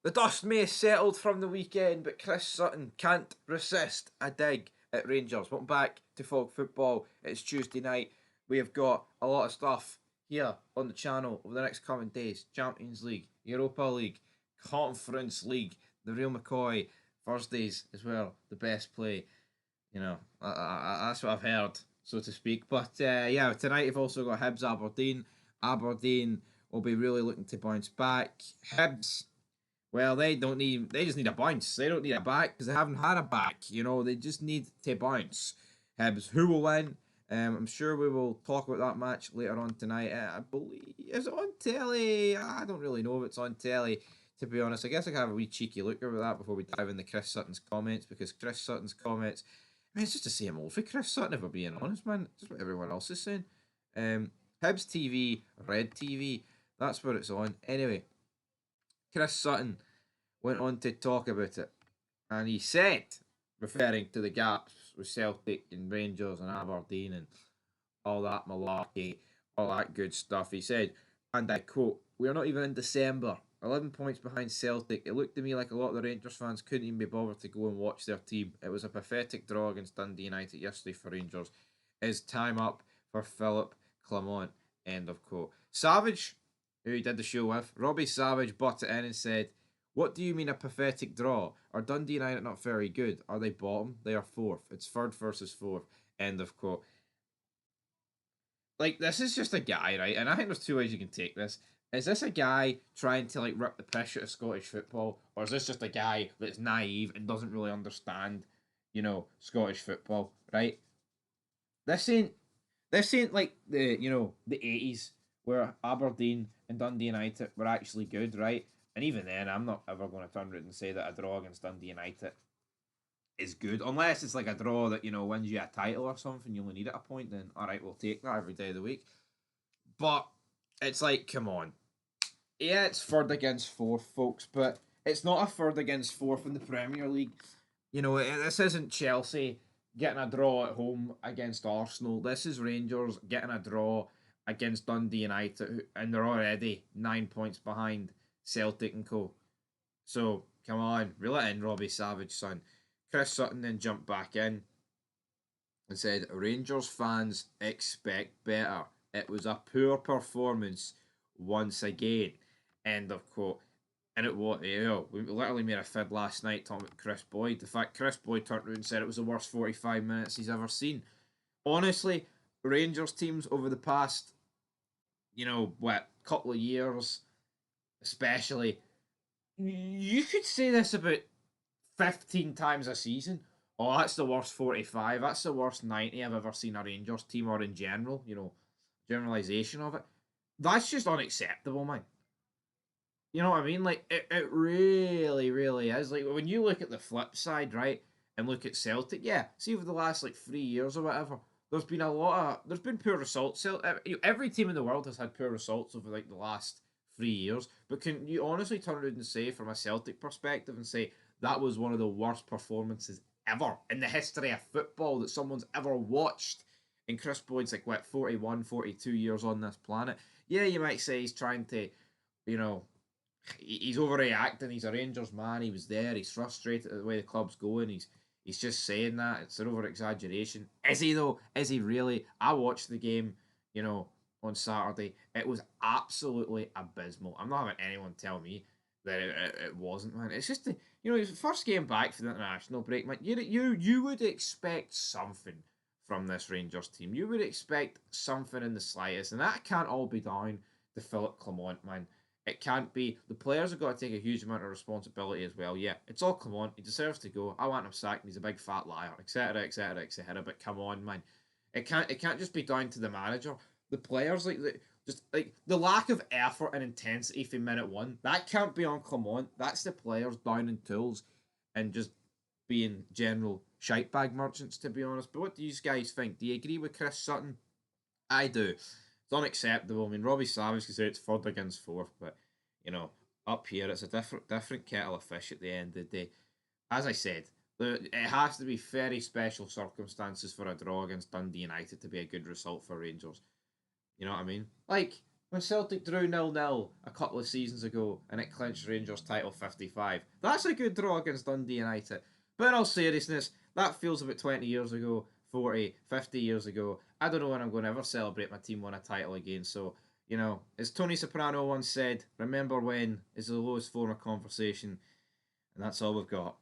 The dust may have settled from the weekend, but Chris Sutton can't resist a dig at Rangers. Welcome back to Fog Football. It's Tuesday night. We have got a lot of stuff here on the channel over the next coming days. Champions League, Europa League, Conference League, the Real McCoy, Thursdays as well, the best play. You know, that's what I've heard, so to speak. But yeah, tonight we've also got Hibs Aberdeen. Aberdeen will be really looking to bounce back. Hibs, well, they don't need. They just need a bounce. They don't need a back because they haven't had a back. You know, they just need to bounce. Hibs, who will win? I'm sure we will talk about that match later on tonight. I believe is it on telly? I don't really know if it's on telly. To be honest, I guess I can have a wee cheeky look over that before we dive into Chris Sutton's comments, because Chris Sutton's comments, I mean, it's just the same old for Chris Sutton, if we're being honest, man. Just what everyone else is saying. Hibs TV, Red TV, that's where it's on. Anyway, Chris Sutton went on to talk about it, and he said, referring to the gaps with Celtic and Rangers and Aberdeen and all that malarkey, all that good stuff, he said, and I quote, "We are not even in December. 11 points behind Celtic. It looked to me like a lot of the Rangers fans couldn't even be bothered to go and watch their team. It was a pathetic draw against Dundee United yesterday for Rangers. Is time up for Philip Clement?" End of quote. Savage, who he did the show with, Robbie Savage, butted in and said, "What do you mean a pathetic draw? Are Dundee United not very good? Are they bottom? They are fourth. It's third versus fourth." End of quote. Like, this is just a guy, right? And I think there's two ways you can take this. Is this a guy trying to like rip the piss out of Scottish football, or is this just a guy that's naive and doesn't really understand, Scottish football, right? This ain't this ain't like the 80s where Aberdeen and Dundee United were actually good, right? And even then, I'm not ever going to turn around and say that a draw against Dundee United is good, unless it's like a draw that wins you a title or something. You only need it a point, then all right, we'll take that every day of the week. But it's like, come on, yeah, it's third against fourth, folks, but it's not a third against fourth in the Premier League. This isn't Chelsea getting a draw at home against Arsenal. This is Rangers getting a draw against Dundee United, and they're already 9 points behind Celtic and co. So, come on, reel it in, Robbie Savage, son. Chris Sutton then jumped back in and said, "Rangers fans expect better. It was a poor performance once again." End of quote. And it was, we literally made a fid last night talking about Chris Boyd. The fact Chris Boyd turned around and said it was the worst 45 minutes he's ever seen. Honestly, Rangers teams over the past, couple of years, especially, you could say this about 15 times a season. Oh, that's the worst 45. That's the worst 90 I've ever seen a Rangers team, or in general, generalisation of it. That's just unacceptable, man. You know what I mean? Like, it really, really is. Like, when you look at the flip side, right, and look at Celtic, yeah, see over the last, 3 years or whatever, there's been poor results. Every team in the world has had poor results over, the last 3 years. But can you honestly turn around and say, from a Celtic perspective, and say that was one of the worst performances ever in the history of football that someone's ever watched? And Chris Boyd's 41, 42 years on this planet. Yeah, you might say he's trying to, you know, he's overreacting. He's a Rangers man. He was there. He's frustrated at the way the club's going. He's just saying that. It's an over exaggeration. Is he though? Is he really? I watched the game, on Saturday. It was absolutely abysmal. I'm not having anyone tell me that it wasn't, man. It's just his first game back for the international break, man. You would expect something from this Rangers team. You would expect something in the slightest, and that can't all be down to Philip Clement, man. It can't be. The players have got to take a huge amount of responsibility as well. Yeah, it's all Clement. He deserves to go. I want him sacked. He's a big fat liar, etc., etc., etc. But come on, man. It can't just be down to the manager. The players, the lack of effort and intensity from minute one, that can't be on Clement. That's the players down in tools and just being general shitebag merchants, to be honest. But what do you guys think? Do you agree with Chris Sutton? I do. It's unacceptable. I mean, Robbie Savage can say it's third against fourth, but up here it's a different kettle of fish at the end of the day. As I said, it has to be very special circumstances for a draw against Dundee United to be a good result for Rangers. You know what I mean? Like, when Celtic drew 0-0 a couple of seasons ago and it clinched Rangers title 55. That's a good draw against Dundee United. But in all seriousness, that feels about 20 years ago, 40, 50 years ago. I don't know when I'm going to ever celebrate my team won a title again. So, as Tony Soprano once said, remember when is the lowest form of conversation, and that's all we've got.